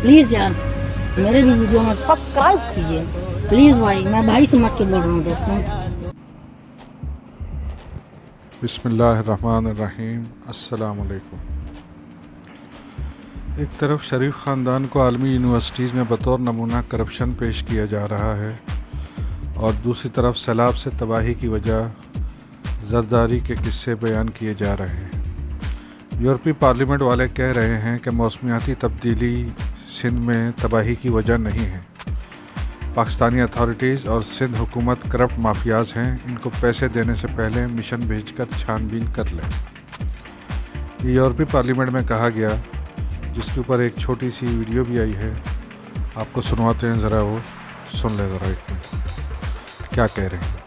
Please यार मेरे भी वीडियो में सब्सक्राइब कीजिए प्लीज भाई, मैं भाई समझ के बोल रहा हूँ दोस्तों। बिस्मिल्लाहिर्रहमानिर्रहीम। अस्सलाम वालेकुम। एक तरफ शरीफ ख़ानदान को आलमी यूनिवर्सिटीज़ में बतौर नमूना करप्शन पेश किया जा रहा है और दूसरी तरफ सैलाब से तबाही की वजह जरदारी के किस्से बयान किए जा रहे हैं। यूरोपीय पार्लियामेंट वाले कह रहे हैं कि मौसमियाती तब्दीली सिंध में तबाही की वजह नहीं है। पाकिस्तानी अथॉरिटीज़ और सिंध हुकूमत करप्ट माफियाज हैं, इनको पैसे देने से पहले मिशन भेजकर छानबीन कर लें। ये यूरोपीय पार्लियामेंट में कहा गया, जिसके ऊपर एक छोटी सी वीडियो भी आई है। आपको सुनवाते हैं, ज़रा वो सुन लें ज़रा एक मिनट क्या कह रहे हैं।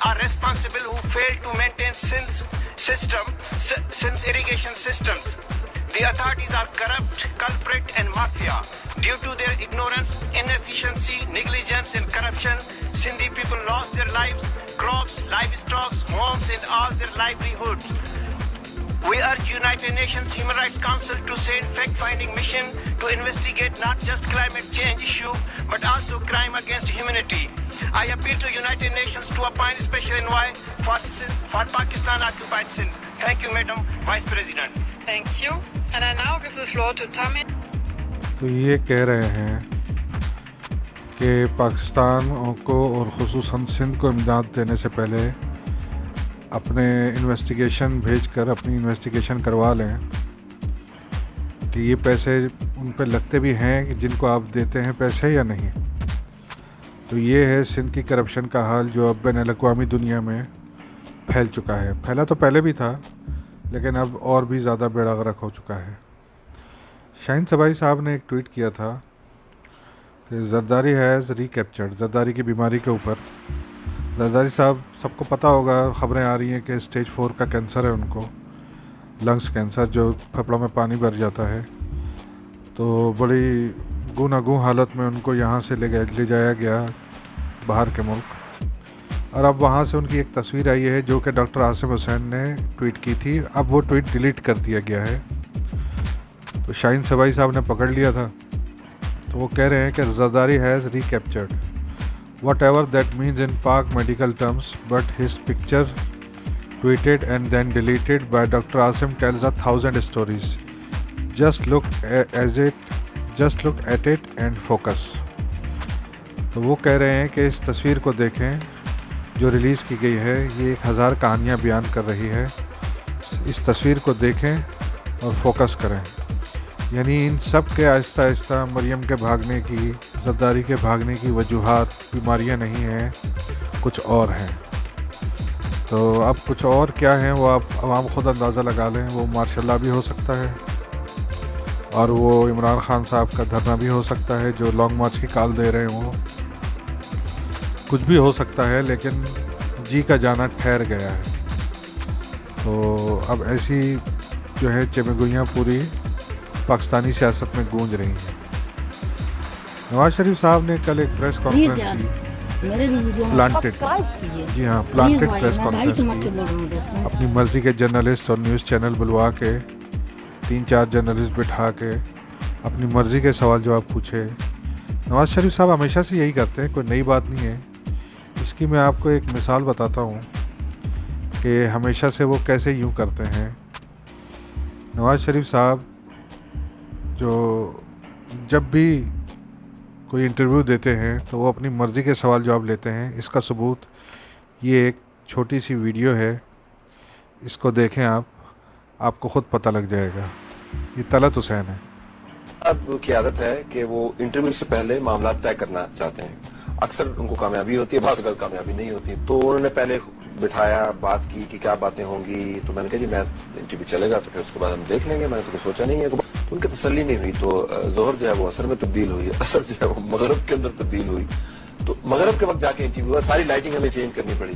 Are responsible who failed to maintain Sindh's irrigation systems. The authorities are corrupt, culprit and mafia. Due to their ignorance, inefficiency, negligence and corruption, Sindhi people lost their lives, crops, livestock, homes and all their livelihoods. We urge United Nations Human Rights Council to send fact-finding mission to investigate not just climate change issue but also crime against humanity. I appeal to United Nations to appoint special envoy for Pakistan occupied Sindh. Thank you, Madam Vice President. Thank you. And I now give the floor to Tamim. तो ये कह रहे हैं कि पाकिस्तान को और ख़ुसूसन सिंध को इमदाद देने से पहले अपने इन्वेस्टिगेशन भेजकर अपनी इन्वेस्टिगेशन करवा लें कि ये पैसे उन पर लगते भी हैं कि जिनको आप देते हैं पैसे या नहीं। तो ये है सिंध की करप्शन का हाल, जो अब बैनुल-अक़वामी दुनिया में फैल चुका है। फैला तो पहले भी था, लेकिन अब और भी ज़्यादा बेड़ा गर्क हो चुका है। शाहीन सबाई साहब ने एक ट्वीट किया था कि जरदारी हैज़ रिकैप्चर्ड, जरदारी की बीमारी के ऊपर। जरदारी साहब, सबको पता होगा, ख़बरें आ रही हैं कि स्टेज 4 का कैंसर है उनको, लंग्स कैंसर, जो फेफड़ों में पानी भर जाता है। तो बड़ी गूनागू हालत में उनको यहाँ से ले जाया गया बाहर के मुल्क, और अब वहाँ से उनकी एक तस्वीर आई है जो कि डॉक्टर आसिम हुसैन ने ट्वीट की थी। अब वो ट्वीट डिलीट कर दिया गया है। तो शाहीन सबाई साहब ने पकड़ लिया था। तो वो कह रहे हैं कि Zardari has recaptured whatever that means in Pak medical terms, but his picture tweeted and then deleted by Dr. Asim tells 1,000 stories. Just look at it and focus. तो वो कह रहे हैं कि इस तस्वीर को देखें जो रिलीज़ की गई है, ये 1000 कहानियाँ बयान कर रही है। इस तस्वीर को देखें और फोकस करें। यानी इन सब के आहिस्ता आहिस्ता मरियम के भागने की, जरदारी के भागने की वजूहात बीमारियां नहीं हैं, कुछ और हैं। तो अब कुछ और क्या हैं वो आप ख़ुद अंदाज़ा लगा लें। वो मार्शल लॉ भी हो सकता है, और वो इमरान खान साहब का धरना भी हो सकता है जो लॉन्ग मार्च की कॉल दे रहे हैं। वो कुछ भी हो सकता है, लेकिन जी का जाना ठहर गया है। तो अब ऐसी जो है चमगुइयाँ पूरी पाकिस्तानी सियासत में गूंज रही हैं। नवाज शरीफ साहब ने कल एक प्रेस कॉन्फ्रेंस की, प्लांटेड, जी हाँ, प्लांटेड प्रेस कॉन्फ्रेंस की। अपनी मर्ज़ी के जर्नलिस्ट और न्यूज़ चैनल बुलवा के 3-4 जर्नलिस्ट बिठा के अपनी मर्ज़ी के सवाल जवाब पूछे। नवाज शरीफ साहब हमेशा से यही करते हैं, कोई नई बात नहीं है। इसकी मैं आपको एक मिसाल बताता हूँ कि हमेशा से वो कैसे यूँ करते हैं। नवाज शरीफ साहब जो जब भी कोई इंटरव्यू देते हैं तो वो अपनी मर्ज़ी के सवाल जवाब लेते हैं। इसका सबूत ये एक छोटी सी वीडियो है, इसको देखें आपको ख़ुद पता लग जाएगा। ये तलत हुसैन है। अब की आदत है कि वो इंटरव्यू से पहले मामला तय करना चाहते हैं। अक्सर उनको कामयाबी होती है, बाज़ अगर कामयाबी नहीं होती। तो उन्होंने पहले बिठाया, बात की कि क्या बातें होंगी। तो मैंने कहा जी मैं इंटरव्यू चलेगा तो फिर उसके बाद हम देख लेंगे, मैंने तो कुछ सोचा नहीं है। तो उनकी तसल्ली नहीं हुई। तो जोहर जो है वो असर में तब्दील हुई, असर जो है वो मगरब के अंदर तब्दील हुई। तो मगरब के वक्त जाके इंटरव्यू हुआ, सारी लाइटिंग हमें चेंज करनी पड़ी।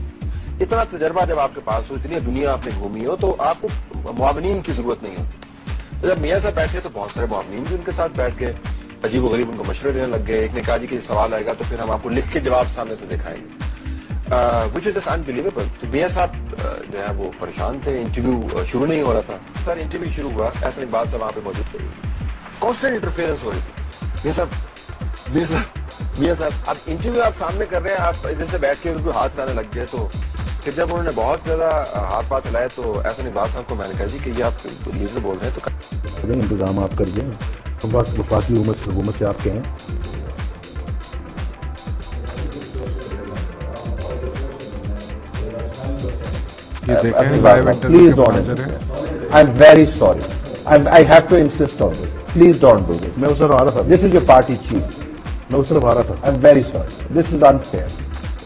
इतना तजर्बा जब आपके पास हो, इतनी दुनिया आपने घूमी हो, तो आपको मुआवनीन की जरूरत नहीं होती। तो जब मियाँ साहब बैठे तो बहुत सारे मुआवनीन भी उनके साथ बैठ गए, अजीब गरीब उनको मशवरे देने लग गए। एक ने कहा जी कि सवाल आएगा तो फिर हम आपको लिख के जवाब सामने से दिखाएंगे। Which is just unbelievable. तो मियां साहब जो है वो परेशान थे, इंटरव्यू शुरू नहीं हो रहा था। सर इंटरव्यू शुरू हुआ, ऐसा नहीं बात सब वहाँ पे मौजूद थे, कॉन्स्टेंट इंटरफेरेंस हो रही थी। मियां साहब अब इंटरव्यू आप सामने कर रहे हैं, आप इधर से बैठ के उनको हाथ हिलाने लग गए। तो फिर जब उन्होंने बहुत ज्यादा हाथ पाथ हिलाए तो ऐसा नहीं बात साहब को मैंने कहा जी कि ये आप लीडर बोल रहे हैं तो इंतजाम आप करिए, वफाकी हुकूमत से आप कहें। ये देखें लाइव इंटरव्यू के मनाजर है। I am very sorry, I have to insist on this, please don't do this. मैं उस तरफ आ रहा था, this is your party chief, मैं उस तरफ आ रहा था। I am very sorry, this is unfair,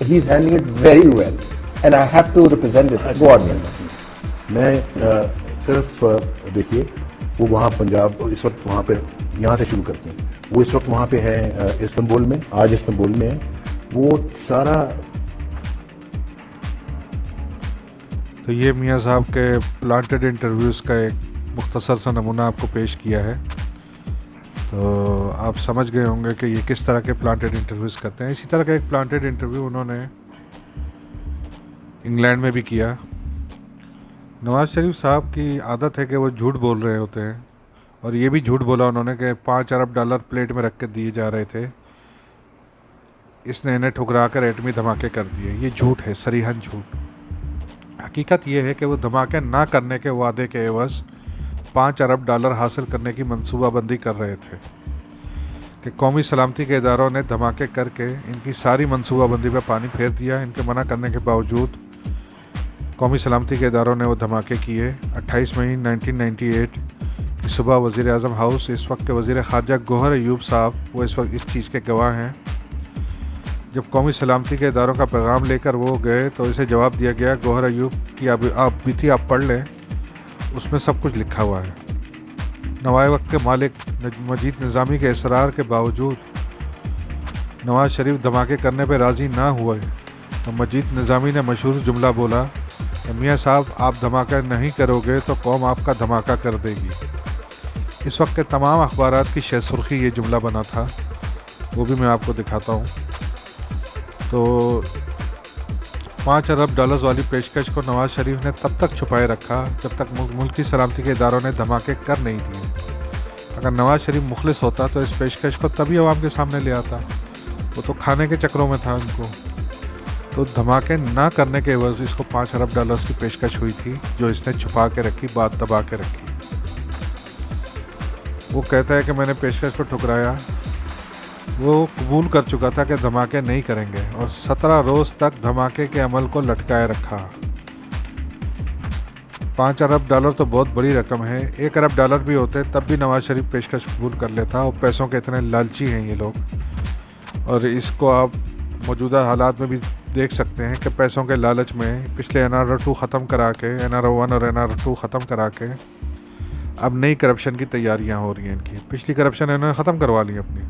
he is handling it very well and I have to represent this. Go on. मैं सिर्फ देखिए वो वहाँ पंजाब इस वक्त वहाँ पे, यहाँ से शुरू करते हैं, वो इस वक्त वहाँ पे है इस्तांबुल में, आज इस्तांबुल में है वो सारा। तो ये मियाँ साहब के प्लांटेड इंटरव्यूज़ का एक मुख्तसर सा नमूना आपको पेश किया है। तो आप समझ गए होंगे कि ये किस तरह के प्लांटेड इंटरव्यूज़ करते हैं। इसी तरह का एक प्लांटेड इंटरव्यू उन्होंने इंग्लैंड में भी किया। नवाज़ शरीफ साहब की आदत है कि वो झूठ बोल रहे होते हैं, और ये भी झूठ बोला उन्होंने कि 5 अरब डॉलर प्लेट में रख के दिए जा रहे थे, इसने इन्हें ठुकरा कर एटमी धमाके कर दिए। ये झूठ है, सरीहन झूठ। हकीकत ये है कि वो धमाके ना करने के वादे के एवज़ 5 अरब डॉलर हासिल करने की मंसूबाबंदी कर रहे थे कि कौमी सलामती के इदारों ने धमाके करके इनकी सारी मंसूबाबंदी पर पानी फेर दिया। इनके मना करने के बावजूद कौमी सलामती के इदारों ने वो धमाके किए। 28 मई 1998 की सुबह वज़ीर आज़म हाउस, इस वक्त के वज़ीर ख़ारजा गौहर अयूब साहब, वो इस वक्त इस चीज़ के गवाह हैं, जब कौमी सलामती के इदारों का पैगाम लेकर वो गए तो इसे जवाब दिया गया, गौहर अयूब की आप बीती आप पढ़ लें, उसमें सब कुछ लिखा हुआ है। नवाए वक्त के मालिक मजीद निज़ामी के इसरार के बावजूद नवाज़ शरीफ धमाके करने पर राज़ी ना हुए तो मजीद निज़ामी ने मशहूर जुमला बोला कि मियाँ साहब आप धमाका नहीं करोगे तो कौम आपका धमाका कर देगी। इस वक्त के तमाम अखबारात की शह सुर्खी ये जुमला बना था, वो भी मैं आपको दिखाता हूँ। तो 5 अरब डॉलर्स वाली पेशकश को नवाज़ शरीफ ने तब तक छुपाए रखा जब तक मुल्क की सलामती के इदारों ने धमाके कर नहीं दिए। अगर नवाज़ शरीफ मुखलिस होता तो इस पेशकश को तभी अवाम के सामने ले आता, वो तो खाने के चक्रों में था उनको। तो धमाके ना करने के एवज़ इसको 5 अरब डॉलर्स की पेशकश हुई थी, जो इसने छुपा के रखी, बात दबा के रखी। वो कहता है कि मैंने पेशकश पर ठुकराया, वो कबूल कर चुका था कि धमाके नहीं करेंगे, और 17 रोज़ तक धमाके के अमल को लटकाए रखा। 5 अरब डॉलर तो बहुत बड़ी रकम है, 1 अरब डॉलर भी होते तब भी नवाज़ शरीफ पेशकश कबूल कर लेता। और पैसों के इतने लालची हैं ये लोग, और इसको आप मौजूदा हालात में भी देख सकते हैं कि पैसों के लालच में पिछले NRO 2 ख़त्म करा के, NRO 1 और NRO 2 ख़त्म करा के अब नई करप्शन की तैयारियां हो रही हैं इनकी। पिछली करप्शन इन्होंने ख़त्म करवा ली अपनी।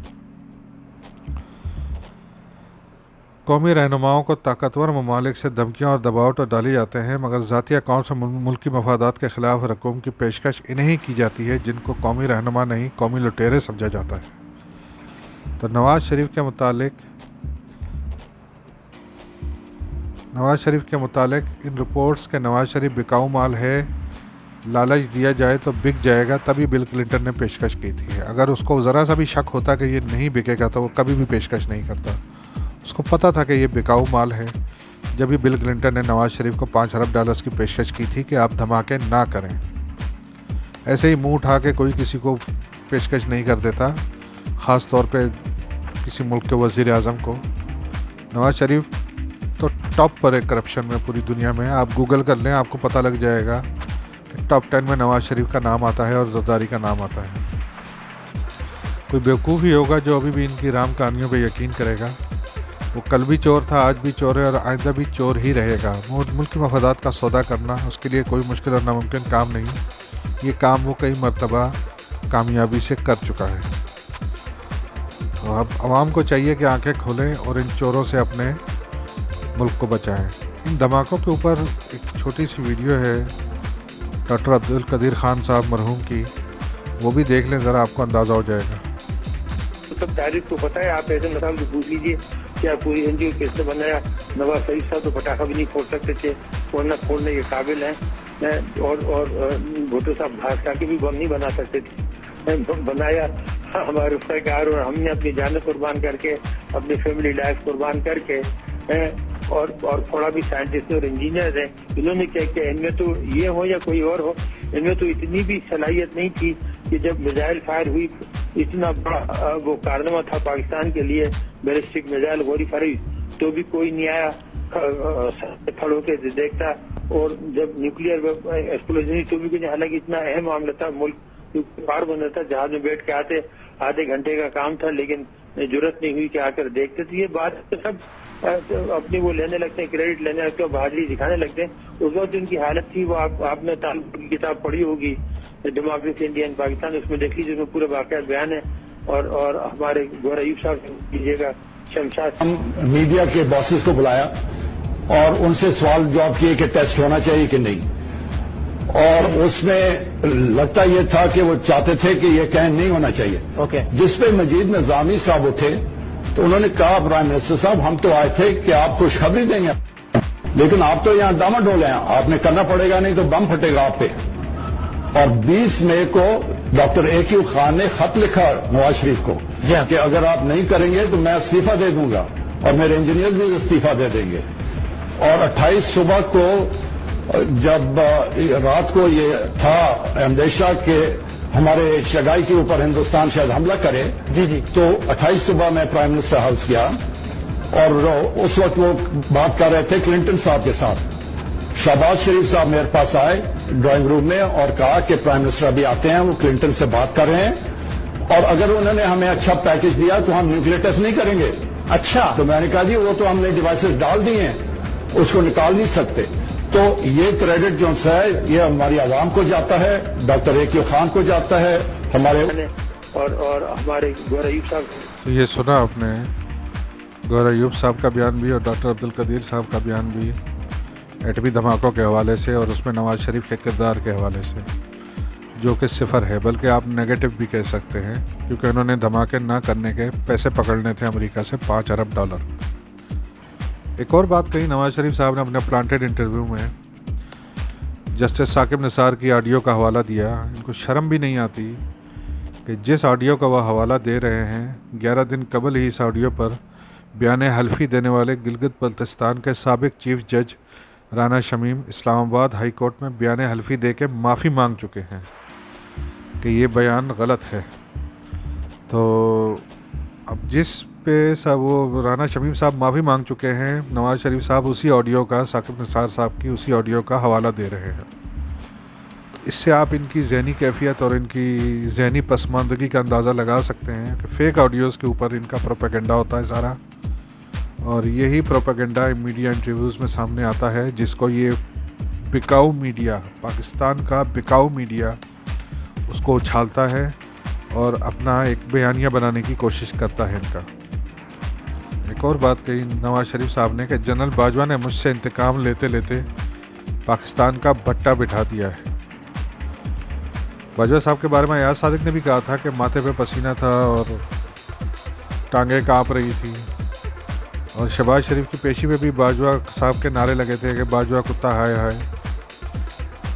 कौमी रहनुमाओं को ताकतवर ममालिक से धमकियाँ और दबाव तो डाले जाते हैं, मगर ज़ाती अकाउंट से मुल्की मफादात के ख़िलाफ़ रकूम की पेशकश इन्हें ही की जाती है जिनको कौमी रहनुमा नहीं कौमी लुटेरे समझा जाता है। तो नवाज़ शरीफ के मुतालिक इन रिपोर्ट्स के नवाज़ शरीफ बिकाऊ माल है, लालच दिया जाए तो बिक जाएगा, तभी बिल क्लिंटन ने पेशकश की थी। अगर उसको ज़रा सा भी शक होता कि ये नहीं बिकेगा तो वो कभी भी पेशकश नहीं करता। उसको पता था कि ये बिकाऊ माल है, जब भी बिल क्लिंटन ने नवाज़ शरीफ को 5 अरब डॉलर्स की पेशकश की थी कि आप धमाके ना करें। ऐसे ही मुंह उठा के कोई किसी को पेशकश नहीं कर देता, ख़ास तौर पे किसी मुल्क के वज़ीर आज़म को। नवाज़ शरीफ तो टॉप पर है करप्शन में पूरी दुनिया में। आप गूगल कर लें, आपको पता लग जाएगा कि टॉप 10 में नवाज़ शरीफ का नाम आता है और ज़रदारी का नाम आता है। कोई बेवकूफ़ ही होगा जो अभी भी इनकी राम कहानियों पे यकीन करेगा। वो कल भी चोर था, आज भी चोर है और आइंदा भी चोर ही रहेगा। मुल्क की मफादात का सौदा करना उसके लिए कोई मुश्किल और नामुमकिन काम नहीं। ये काम वो कई मरतबा कामयाबी से कर चुका है। तो अब आवाम को चाहिए कि आंखें खोलें और इन चोरों से अपने मुल्क को बचाएं। इन धमाकों के ऊपर एक छोटी सी वीडियो है डॉक्टर अब्दुल कदीर खान साहब मरहूम की, वो भी देख लें ज़रा, आपको अंदाज़ा हो जाएगा। तो तारीख तो पता है, आप ऐसे नसाम से पूछ लीजिए। क्या पूरी एनजीओ किसने बनाया? नवाज शरीफ साहब तो पटाखा भी नहीं फोड़ सकते थे, फोड़ने के काबिल हैं। और भुट्टो साहब भाजपा के भी बम नहीं बना सकते थे, बनाया हमारे सरकार, और हमने अपनी जान कुर्बान करके, अपनी फैमिली लाइफ कुर्बान करके, और थोड़ा भी साइंटिस्ट और इंजीनियर हैं, इन्होंने क्या किया? इनमें तो ये हो या कोई और हो, इनमें तो इतनी भी सलाहियत नहीं थी कि जब मिसाइल फायर हुई, इतना बड़ा वो कारनामा था पाकिस्तान के लिए, बैलिस्टिक मिसाइल गोली फायरी, तो भी कोई नहीं आया खड़ो के देखता। और जब न्यूक्लियर एक्सप्लोजन हुई तो भी कुछ, हालांकि इतना अहम मामला था, मुल्क पार बना था, जहाज में बैठ के आते, आधे घंटे का काम था, लेकिन जरूरत नहीं हुई कि आकर देखते। तो ये बात सब अपनी वो लेने लगते हैं, क्रेडिट लेने लगते हैं, बहादुरी दिखाने लगते हैं। उस वक्त उनकी हालत थी वो आपने तालिबान की किताब पढ़ी होगी, डेमोक्रेसी इंडिया इन पाकिस्तान, उसमें देख लीजिए, उसमें पूरा वाकया बयान है। और हमारे गौर अयूब साहब कीजिएगा, शमशाद, हम मीडिया के बॉसेस को बुलाया और उनसे सवाल जवाब किए कि टेस्ट होना चाहिए कि नहीं, और उसमें लगता यह था कि वो चाहते थे कि ये कैन नहीं होना चाहिए। ओके। जिस पे मजीद निजामी साहब उठे तो उन्होंने कहा, प्राइम मिनिस्टर साहब, हम तो आए थे कि आप खुशखबरी देंगे, लेकिन आप तो यहां डामाडोल हैं, आपने करना पड़ेगा, नहीं तो बम फटेगा आप पे। और 20 मई को डॉक्टर AQ खान ने खत लिखा नवाज शरीफ को कि अगर आप नहीं करेंगे तो मैं इस्तीफा दे दूंगा, और मेरे इंजीनियर्स भी इस्तीफा दे देंगे। और 28 सुबह को जब रात को ये था अंदेशा के हमारे शगाई के ऊपर हिंदुस्तान शायद हमला करे, जी, तो 28 सुबह मैं प्राइम मिनिस्टर हाउस गया, और उस वक्त वो बात कर रहे थे क्लिंटन साहब के साथ। शहबाज शरीफ साहब मेरे पास आए ड्राइंग रूम में और कहा कि प्राइम मिनिस्टर अभी आते हैं, वो क्लिंटन से बात कर रहे हैं, और अगर उन्होंने हमें अच्छा पैकेज दिया तो हम न्यूक्लियर टेस्ट नहीं करेंगे। अच्छा। तो मैंने कहा जी वो तो हमने डिवाइसेस डाल दिए हैं, उसको निकाल नहीं सकते। तो ये क्रेडिट जो है ये हमारी आवाम को जाता है, डॉक्टर AQ खान को जाता है, हमारे और हमारे गौर अयूब साहब। तो ये सुना आपने गौर अयूब साहब का बयान भी और डॉक्टर अब्दुल कदीर साहब का बयान भी, एटमी धमाकों के हवाले से और उसमें नवाज शरीफ के किरदार के हवाले से, जो कि सिफर है, बल्कि आप नेगेटिव भी कह सकते हैं, क्योंकि उन्होंने धमाके ना करने के पैसे पकड़ने थे अमेरिका से $5 अरब। एक और बात कही नवाज शरीफ साहब ने अपने प्लांटेड इंटरव्यू में, जस्टिस साकिब निसार की ऑडियो का हवाला दिया। इनको शर्म भी नहीं आती कि जिस ऑडियो का वह हवाला दे रहे हैं, 11 दिन कबल ही इस ऑडियो पर बयान हल्फी देने वाले गिलगित बल्तिस्तान के साबिक चीफ जज राना शमीम इस्लामाबाद हाई कोर्ट में बयान हल्फी दे के माफ़ी मांग चुके हैं कि ये बयान गलत है। तो अब जिस पे सब वो राना शमीम साहब माफ़ी मांग चुके हैं, नवाज शरीफ साहब उसी ऑडियो का, साकिब निसार साहब की उसी ऑडियो का हवाला दे रहे हैं। इससे आप इनकी ज़हनी कैफियत और इनकी ज़हनी पसमानदगी का अंदाज़ा लगा सकते हैं कि फ़ेक ऑडियोज़ के ऊपर इनका प्रोपेगेंडा होता है सारा, और यही प्रोपेगेंडा मीडिया इंटरव्यूज़ में सामने आता है, जिसको ये बिकाऊ मीडिया, पाकिस्तान का बिकाऊ मीडिया उसको उछालता है और अपना एक बयानिया बनाने की कोशिश करता है इनका। एक और बात कही नवाज शरीफ साहब ने कि जनरल बाजवा ने मुझसे इंतकाम लेते लेते पाकिस्तान का भट्टा बिठा दिया है। बाजवा साहब के बारे में अयाज सादिक ने भी कहा था कि माथे पे पसीना था और टांगें काँप रही थी, और शहबाज शरीफ की पेशी में भी बाजवा साहब के नारे लगे थे कि बाजवा कुत्ता हाय हाय।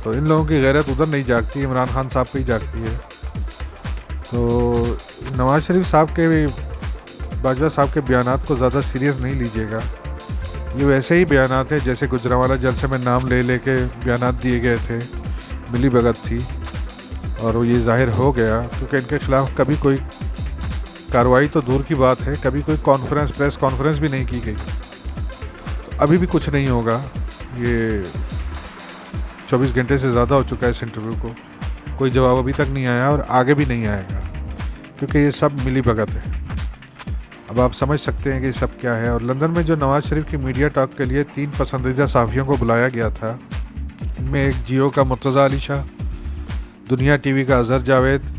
तो इन लोगों की गैरत उधर नहीं जागती, इमरान खान साहब पे ही जागती है। तो नवाज शरीफ साहब के, बाजवा साहब के बयानात को ज़्यादा सीरियस नहीं लीजिएगा। ये वैसे ही बयानात हैं जैसे गुजरांवाला जलसे में नाम ले ले के बयानात दिए गए थे, मिली भगत थी, और वो ये जाहिर हो गया क्योंकि इनके ख़िलाफ़ कभी कोई कार्रवाई तो दूर की बात है, कभी कोई कॉन्फ्रेंस, प्रेस कॉन्फ्रेंस भी नहीं की गई। तो अभी भी कुछ नहीं होगा। ये 24 घंटे से ज़्यादा हो चुका है इस इंटरव्यू को, कोई जवाब अभी तक नहीं आया और आगे भी नहीं आएगा, क्योंकि ये सब मिली भगत है। अब आप समझ सकते हैं कि सब क्या है। और लंदन में जो नवाज शरीफ की मीडिया टॉक के लिए 3 पसंदीदा सहाफ़ियों को बुलाया गया था, इनमें एक जियो का मुर्तज़ा अली शाह, दुनिया टीवी का अजहर जावेद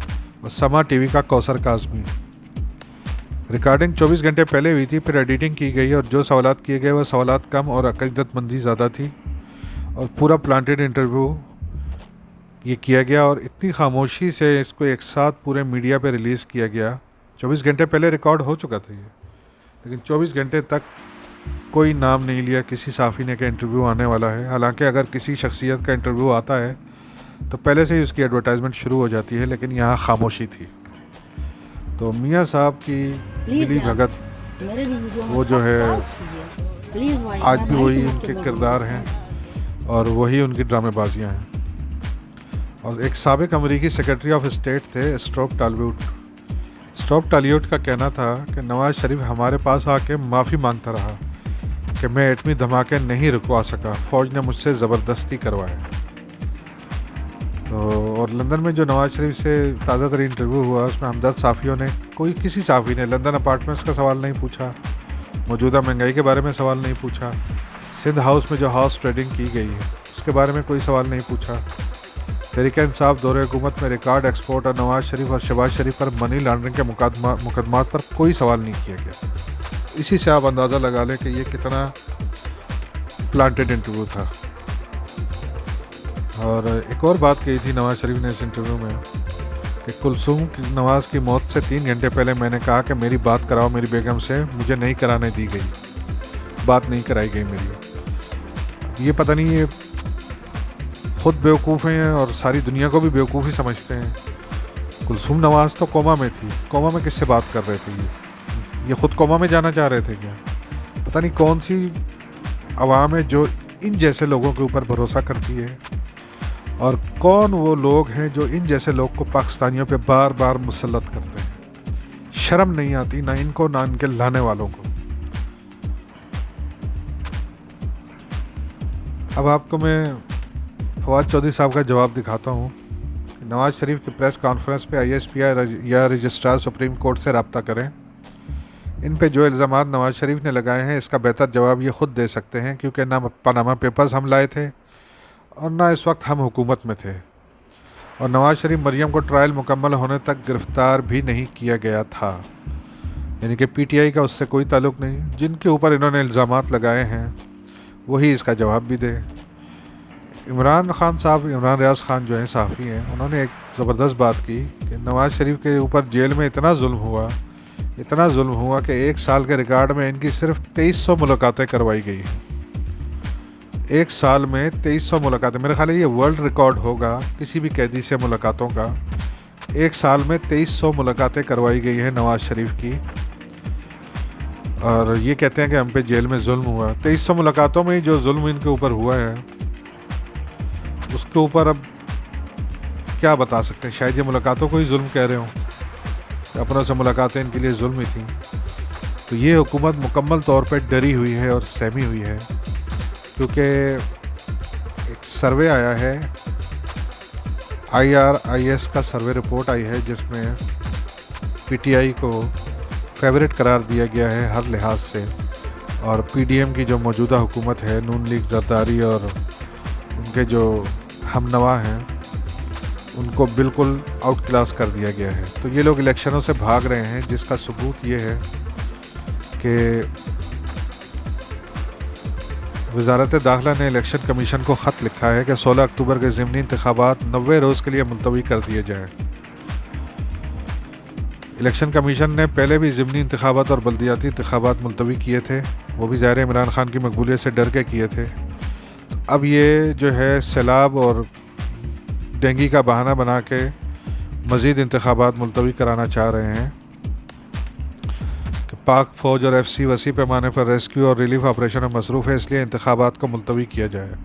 और समा टीवी का कौसर काज़मी। रिकॉर्डिंग 24 घंटे पहले हुई थी, फिर एडिटिंग की गई और जो सवालात किए गए वह सवालात कम और अक़ीदतमंदी ज़्यादा थी, और पूरा प्लांटेड इंटरव्यू ये किया गया और इतनी खामोशी से इसको एक साथ पूरे मीडिया पे रिलीज़ किया गया। 24 घंटे पहले रिकॉर्ड हो चुका था ये, लेकिन 24 घंटे तक कोई नाम नहीं लिया किसी साफ़ी ने कि इंटरव्यू आने वाला है। हालांकि अगर किसी शख्सियत का इंटरव्यू आता है तो पहले से ही उसकी एडवर्टाइजमेंट शुरू हो जाती है, लेकिन यहाँ खामोशी थी। तो मियाँ साहब की मिली भगत मेरे भी वीडियो में वो जो है सब्सक्राइब कीजिए प्लीज भाई। आज मैं भी भाई वही समझ के उनके बोल किरदार रहा हूँ। हैं और वही उनकी ड्रामेबाजियाँ हैं। और एक साबिक अमेरिकी सेक्रेटरी ऑफ स्टेट थे स्ट्रॉप टॉलिवुड का कहना था कि नवाज शरीफ हमारे पास आके माफ़ी मांगता रहा कि मैं एटमी धमाके नहीं रुकवा सका, फ़ौज ने मुझसे ज़बरदस्ती करवाया। तो और लंदन में जो नवाज शरीफ से ताज़ा तरीन इंटरव्यू हुआ उसमें हमदर्द साफ़ियों ने किसी साफ़ी ने लंदन अपार्टमेंट्स का सवाल नहीं पूछा, मौजूदा महंगाई के बारे में सवाल नहीं पूछा, सिंध हाउस में जो हाउस ट्रेडिंग की गई है उसके बारे में कोई सवाल नहीं पूछा, तहरीक-ए-इंसाफ दौरे हुकूमत में रिकॉर्ड एक्सपोर्ट और नवाज शरीफ और शहबाज शरीफ पर मनी लॉन्ड्रिंग के मुकदमात पर कोई सवाल नहीं किया गया। इसी से आप अंदाज़ा लगा लें कि ये कितना प्लांटेड इंटरव्यू था। और एक और बात कही थी नवाज शरीफ ने इस इंटरव्यू में कि कुलसूम नवाज़ की मौत से 3 घंटे पहले मैंने कहा कि मेरी बात कराओ मेरी बेगम से, मुझे नहीं कराने दी गई, बात नहीं कराई गई मेरी। ये पता नहीं ये खुद बेवकूफ़ हैं और सारी दुनिया को भी बेवकूफ़ ही समझते हैं। कुलसूम नवाज़ तो कोमा में थी, कोमा में किससे बात कर रहे थे ये खुद कोमा में जाना चाह रहे थे क्या? पता नहीं कौन सी आवाम है जो इन जैसे लोगों के ऊपर भरोसा करती है और कौन वो लोग हैं जो इन जैसे लोग को पाकिस्तानियों पे बार बार मुसल्लत करते हैं। शर्म नहीं आती ना इनको ना इनके लाने वालों को। अब आपको मैं फवाद चौधरी साहब का जवाब दिखाता हूँ। नवाज शरीफ की प्रेस कॉन्फ्रेंस पे ISPI या रजिस्ट्रार सुप्रीम कोर्ट से रब्ता करें। इन पे जो इल्ज़ामात नवाज शरीफ ने लगाए हैं इसका बेहतर जवाब ये ख़ुद दे सकते हैं, क्योंकि ना पनामा पेपर्स हम लाए थे और ना इस वक्त हम हुकूमत में थे, और नवाज शरीफ मरियम को ट्रायल मुकम्मल होने तक गिरफ़्तार भी नहीं किया गया था। यानी कि PTI का उससे कोई ताल्लुक़ नहीं। जिनके ऊपर इन्होंने इल्ज़ामात लगाए हैं वही इसका जवाब भी दे। इमरान रियाज ख़ान जो हैं सहाफ़ी हैं, उन्होंने एक ज़बरदस्त बात की कि नवाज़ शरीफ के ऊपर जेल में इतना जुल्म हुआ कि 1 साल के रिकॉर्ड में इनकी सिर्फ 2300 मुलाकातें करवाई गई हैं। 1 साल में 2300 मुलाकातें, मेरे ख्याल है ये वर्ल्ड रिकॉर्ड होगा किसी भी कैदी से मुलाकातों का। 1 साल में 2300 मुलाकातें करवाई गई है नवाज शरीफ की, और ये कहते हैं कि हम पे जेल में जुल्म हुआ। 2300 मुलाकातों में ही जो जुल्म इनके ऊपर हुआ है उसके ऊपर अब क्या बता सकते हैं। शायद ये मुलाकातों को ही जुल्म कह रहे हों, अपनों से मुलाकातें इनके लिए जुल्म ही थी। तो ये हुकूमत मुकम्मल तौर पे डरी हुई है और सहमी हुई है, क्योंकि एक सर्वे आया है, IRIS का सर्वे रिपोर्ट आई है जिसमें PTI को फेवरेट करार दिया गया है हर लिहाज से, और PDM की जो मौजूदा हुकूमत है, नून लीग, जरदारी और उनके जो हमनवा हैं, उनको बिल्कुल आउट क्लास कर दिया गया है। तो ये लोग इलेक्शनों से भाग रहे हैं, जिसका सबूत ये है कि वज़ारत दाखिला ने इलेक्शन कमीशन को ख़त लिखा है कि 16 अक्टूबर के ज़िमनी इंतखाबात 90 रोज़ के लिए मुलतवी कर दिए जाए। इलेक्शन कमीशन ने पहले भी ज़िमनी इंतखाबात और बल्दियाती इंतखाबात मुलतवी किए थे, वो भी ज़ाहिर इमरान खान की मकबूलियत से डर के किए थे। तो अब ये जो है सैलाब और डेंगी का बहाना बना के मज़ीद इंतखाबात मुलतवी कराना चाह रहे हैं कि पाक फ़ौज और FC वसी पैमाने पर रेस्क्यू और रिलीफ ऑपरेशन में मसरूफ़ है, इसलिए इंतखाबात को मुलतवी किया जाए।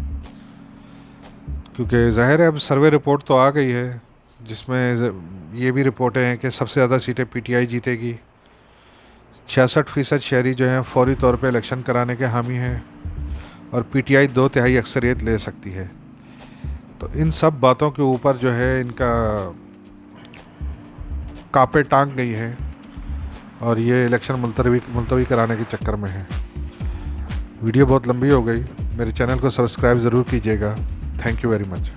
क्योंकि ज़ाहिर है अब सर्वे रिपोर्ट तो आ गई है, जिसमें ये भी रिपोर्टें हैं कि सबसे ज़्यादा सीटें PTI जीतेगी। 66% शहरी जो हैं फौरी तौर पे इलेक्शन कराने के हामी हैं, और PTI 2/3 अक्सरियत ले सकती है। तो इन सब बातों के ऊपर जो है इनका कापे टांग गई है, और ये इलेक्शन मुलतवी कराने के चक्कर में है। वीडियो बहुत लंबी हो गई, मेरे चैनल को सब्सक्राइब ज़रूर कीजिएगा। Thank you very much.